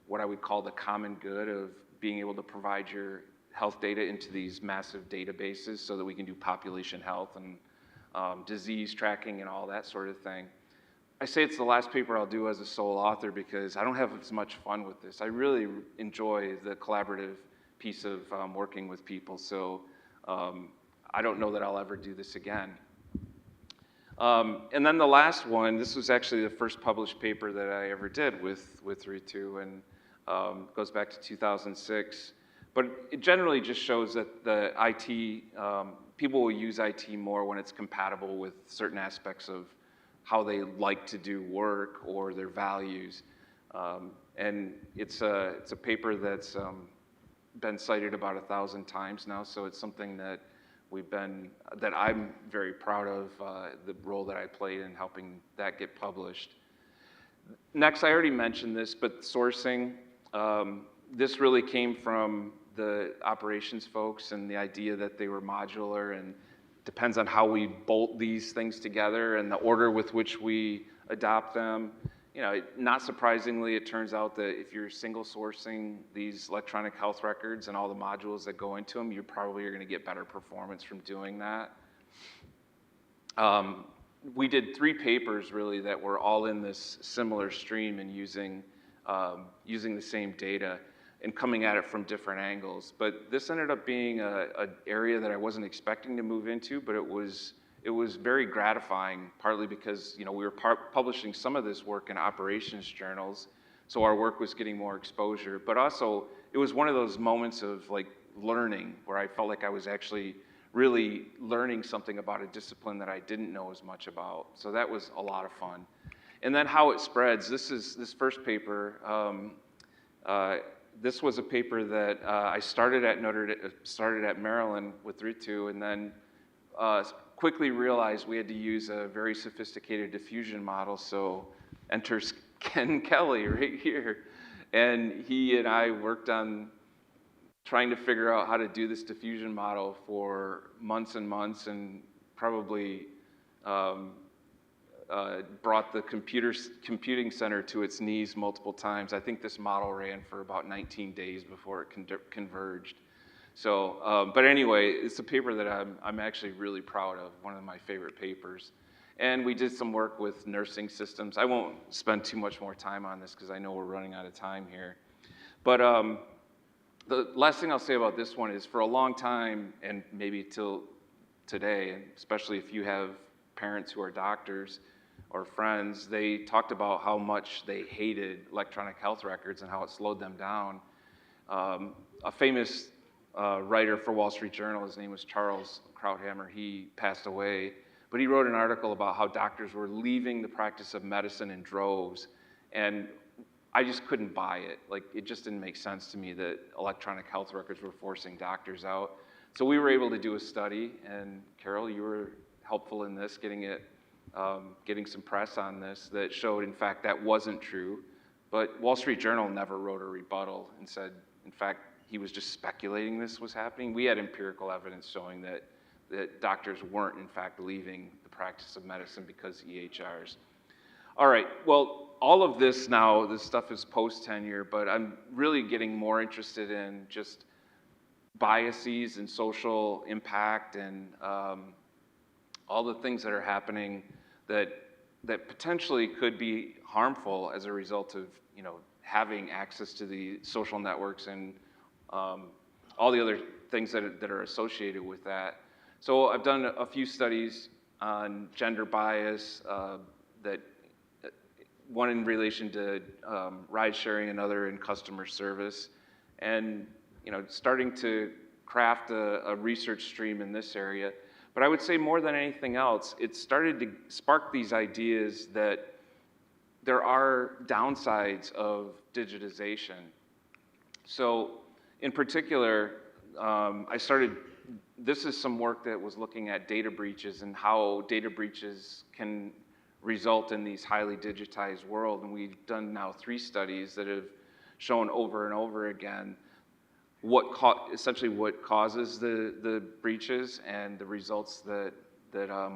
what I would call the common good of being able to provide your health data into these massive databases so that we can do population health and disease tracking and all that sort of thing. I say it's the last paper I'll do as a sole author because I don't have as much fun with this. I really enjoy the collaborative piece of working with people, so I don't know that I'll ever do this again. And then the last one, this was actually the first published paper that I ever did with Ritu, and goes back to 2006. But it generally just shows that the IT, people will use IT more when it's compatible with certain aspects of how they like to do work or their values. And it's a paper that's been cited about 1,000 times now, so it's something that that I'm very proud of, the role that I played in helping that get published. Next, I already mentioned this, but sourcing. This really came from the operations folks and the idea that they were modular, and depends on how we bolt these things together and the order with which we adopt them. Not surprisingly, it turns out that if you're single sourcing these electronic health records and all the modules that go into them, you probably are going to get better performance from doing that. We did 3 papers really that were all in this similar stream and using the same data and coming at it from different angles. But this ended up being an area that I wasn't expecting to move into, but it was very gratifying, partly because we were publishing some of this work in operations journals, so our work was getting more exposure. But also, it was one of those moments of like learning where I felt like I was actually really learning something about a discipline that I didn't know as much about. So that was a lot of fun. And then how it spreads. This first paper. This was a paper that I started at Maryland with Ritu, and then quickly realized we had to use a very sophisticated diffusion model. So enter Ken Kelly right here, and he and I worked on trying to figure out how to do this diffusion model for months and months, and probably brought the computing center to its knees multiple times. I think this model ran for about 19 days before it converged. So, but anyway, it's a paper that I'm actually really proud of, one of my favorite papers. And we did some work with nursing systems. I won't spend too much more time on this because I know we're running out of time here. But the last thing I'll say about this one is for a long time, and maybe till today, and especially if you have parents who are doctors or friends, they talked about how much they hated electronic health records and how it slowed them down. A famous writer for Wall Street Journal. His name was Charles Krauthammer. He passed away. But he wrote an article about how doctors were leaving the practice of medicine in droves. And I just couldn't buy it. Like, it just didn't make sense to me that electronic health records were forcing doctors out. So we were able to do a study, and Carol, you were helpful in this, getting some press on this that showed, in fact, that wasn't true. But Wall Street Journal never wrote a rebuttal and said, in fact, he was just speculating this was happening. We had empirical evidence showing that doctors weren't, in fact, leaving the practice of medicine because EHRs. All right, well, all of this now, this stuff is post-tenure, but I'm really getting more interested in just biases and social impact and all the things that are happening that potentially could be harmful as a result of, having access to the social networks and all the other things that are associated with that. So I've done a few studies on gender bias, one in relation to ride sharing, another in customer service, and starting to craft a research stream in this area. But I would say more than anything else, it started to spark these ideas that there are downsides of digitization. So in particular, this is some work that was looking at data breaches and how data breaches can result in these highly digitized world. And we've done now 3 studies that have shown over and over again essentially what causes the breaches and the results that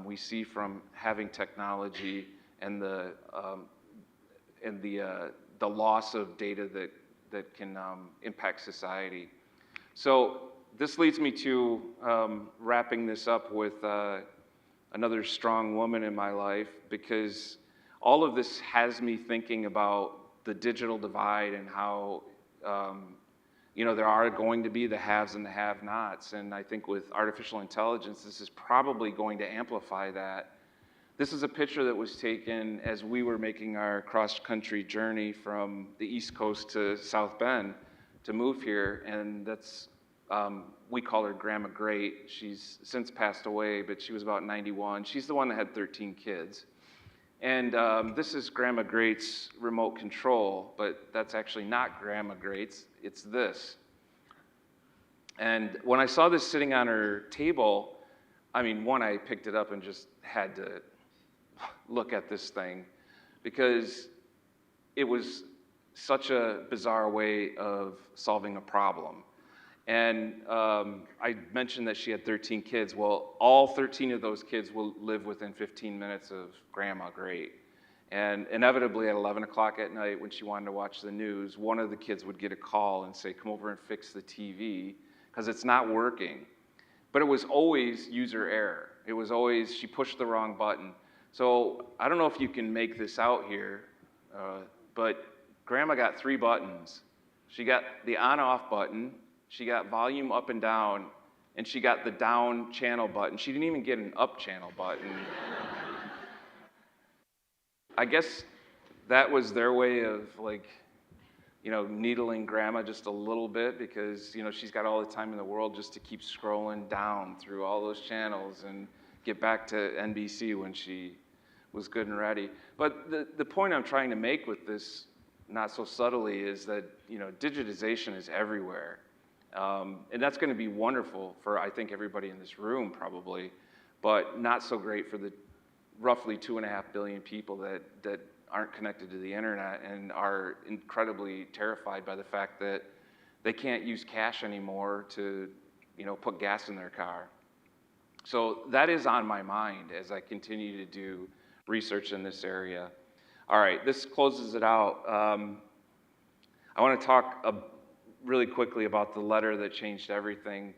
we see from having technology and the loss of data that can impact society. So this leads me to wrapping this up with another strong woman in my life, because all of this has me thinking about the digital divide and how there are going to be the haves and the have-nots. And I think with artificial intelligence, this is probably going to amplify that. This is a picture that was taken as we were making our cross-country journey from the East Coast to South Bend to move here, and that's, we call her Grandma Great. She's since passed away, but she was about 91. She's the one that had 13 kids. And this is Grandma Great's remote control, but that's actually not Grandma Great's, it's this. And when I saw this sitting on her table, I picked it up and just had to look at this thing, because it was such a bizarre way of solving a problem. And I mentioned that she had 13 kids. Well, all 13 of those kids will live within 15 minutes of Grandma Great. And inevitably at 11 o'clock at night, when she wanted to watch the news, one of the kids would get a call and say, come over and fix the TV, because it's not working. But it was always user error. It was always, she pushed the wrong button. So I don't know if you can make this out here, but Grandma got 3 buttons. She got the on-off button, she got volume up and down, and she got the down channel button. She didn't even get an up channel button. I guess that was their way of needling Grandma just a little bit, because she's got all the time in the world just to keep scrolling down through all those channels and get back to NBC when she was good and ready. But the point I'm trying to make with this, not so subtly, is that digitization is everywhere. And that's going to be wonderful for, I think, everybody in this room probably, but not so great for the roughly 2.5 billion people that aren't connected to the internet and are incredibly terrified by the fact that they can't use cash anymore to put gas in their car. So that is on my mind as I continue to do research in this area. All right, this closes it out. I want to talk really quickly about the letter that changed everything.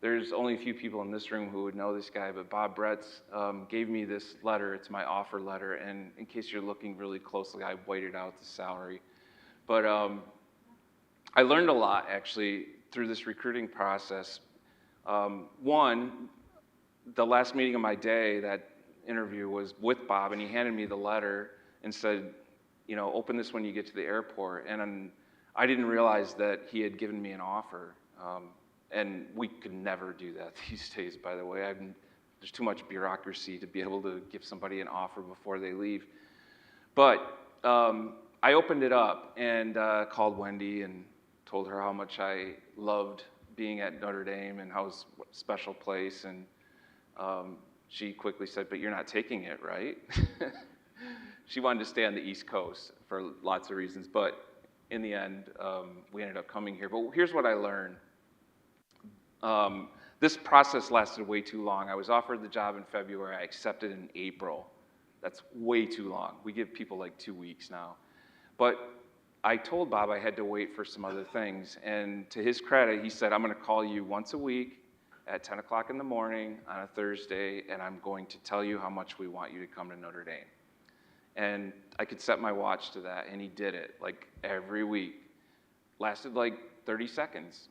There's only a few people in this room who would know this guy, but Bob Bretz gave me this letter. It's my offer letter, and in case you're looking really closely, I whited out the salary. But I learned a lot, actually, through this recruiting process. One, the last meeting of my day, that interview was with Bob, and he handed me the letter and said, open this when you get to the airport. And I didn't realize that he had given me an offer. And we could never do that these days, by the way. There's too much bureaucracy to be able to give somebody an offer before they leave. But I opened it up and called Wendy and told her how much I loved being at Notre Dame and how it was a special place. And she quickly said, "But you're not taking it, right?" She wanted to stay on the East Coast for lots of reasons. But in the end, we ended up coming here. But here's what I learned. This process lasted way too long. I was offered the job in February. I accepted in April. That's way too long. We give people like 2 weeks now. But I told Bob I had to wait for some other things. And to his credit, he said, "I'm going to call you once a week at 10 o'clock in the morning on a Thursday, and I'm going to tell you how much we want you to come to Notre Dame." And I could set my watch to that, and he did it like every week. Lasted like 30 seconds.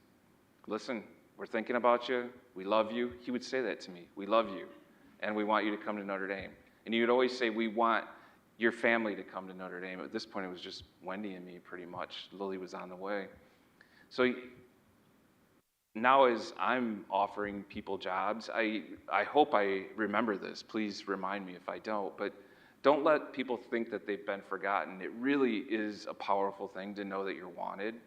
"Listen, we're thinking about you. We love you." He would say that to me. "We love you, and we want you to come to Notre Dame." And he would always say, "We want your family to come to Notre Dame." At this point, it was just Wendy and me, pretty much. Lily was on the way. So now as I'm offering people jobs, I hope I remember this. Please remind me if I don't. But don't let people think that they've been forgotten. It really is a powerful thing to know that you're wanted.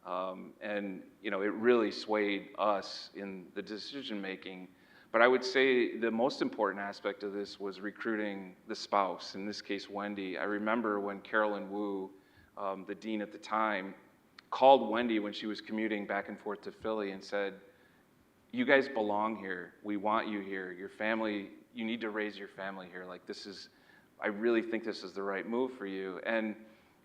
And you know, it really swayed us in the decision making. But I would say the most important aspect of this was recruiting the spouse, in this case, Wendy. I remember when Carolyn Wu, the dean at the time, called Wendy when she was commuting back and forth to Philly and said, "You guys belong here. We want you here. Your family, you need to raise your family here. Like, I really think this is the right move for you." And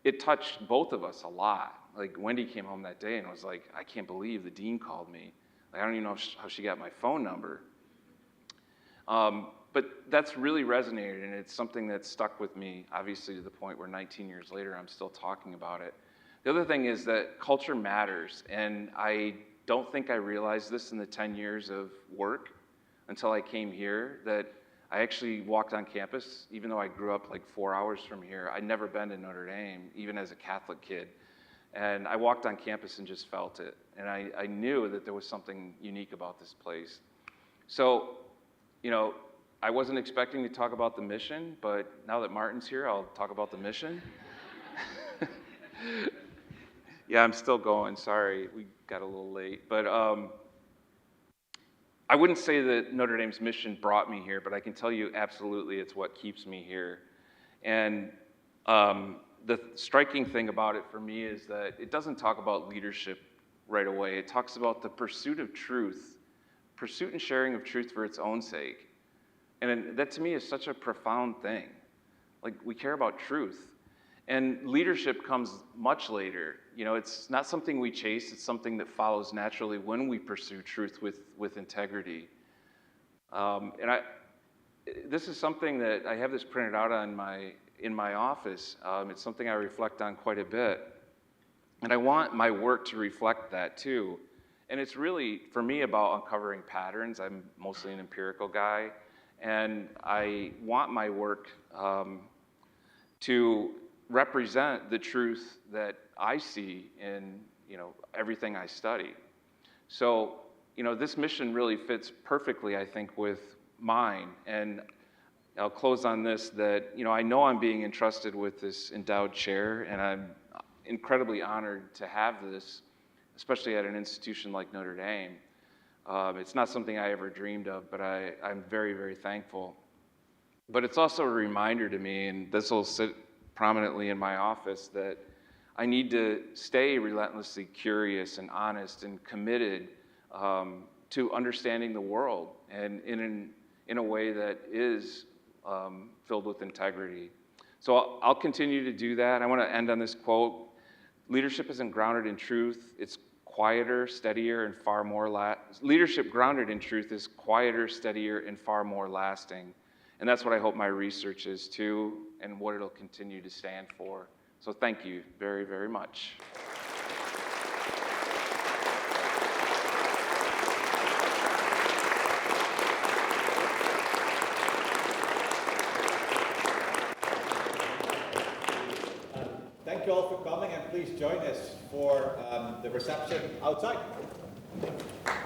it touched both of us a lot. Like, Wendy came home that day and was like, "I can't believe the dean called me. Like, I don't even know how she got my phone number." But that's really resonated, and it's something that stuck with me, obviously, to the point where 19 years later, I'm still talking about it. The other thing is that culture matters, and I don't think I realized this in the 10 years of work until I came here, that I actually walked on campus, even though I grew up like 4 hours from here. I'd never been to Notre Dame, even as a Catholic kid. And I walked on campus and just felt it. And I knew that there was something unique about this place. So, you know, I wasn't expecting to talk about the mission, but now that Martin's here, I'll talk about the mission. Yeah, I'm still going. Sorry, we got a little late. But I wouldn't say that Notre Dame's mission brought me here, but I can tell you absolutely it's what keeps me here. And the striking thing about it for me is that it doesn't talk about leadership right away. It talks about the pursuit of truth, pursuit and sharing of truth for its own sake. And that to me is such a profound thing. Like, we care about truth. And leadership comes much later. You know, it's not something we chase, it's something that follows naturally when we pursue truth with integrity. This is something that I have this printed out in my office. It's something I reflect on quite a bit. And I want my work to reflect that too. And it's really, for me, about uncovering patterns. I'm mostly an empirical guy. And I want my work to represent the truth that I see in, you know, everything I study. So, you know, this mission really fits perfectly, I think, with mine. And I'll close on this, that, you know, I know I'm being entrusted with this endowed chair, and I'm incredibly honored to have this, especially at an institution like Notre Dame. It's not something I ever dreamed of, but I'm very, very thankful. But it's also a reminder to me, and this will sit prominently in my office, that I need to stay relentlessly curious and honest and committed to understanding the world, and in a way that is filled with integrity. So I'll continue to do that. I want to end on this quote: "Leadership isn't grounded in truth. It's quieter, steadier, and far more leadership grounded in truth is quieter, steadier, and far more lasting." And that's what I hope my research is too, and what it'll continue to stand for. So thank you very, very much. Thank you all for coming, and please join us for the reception outside. you.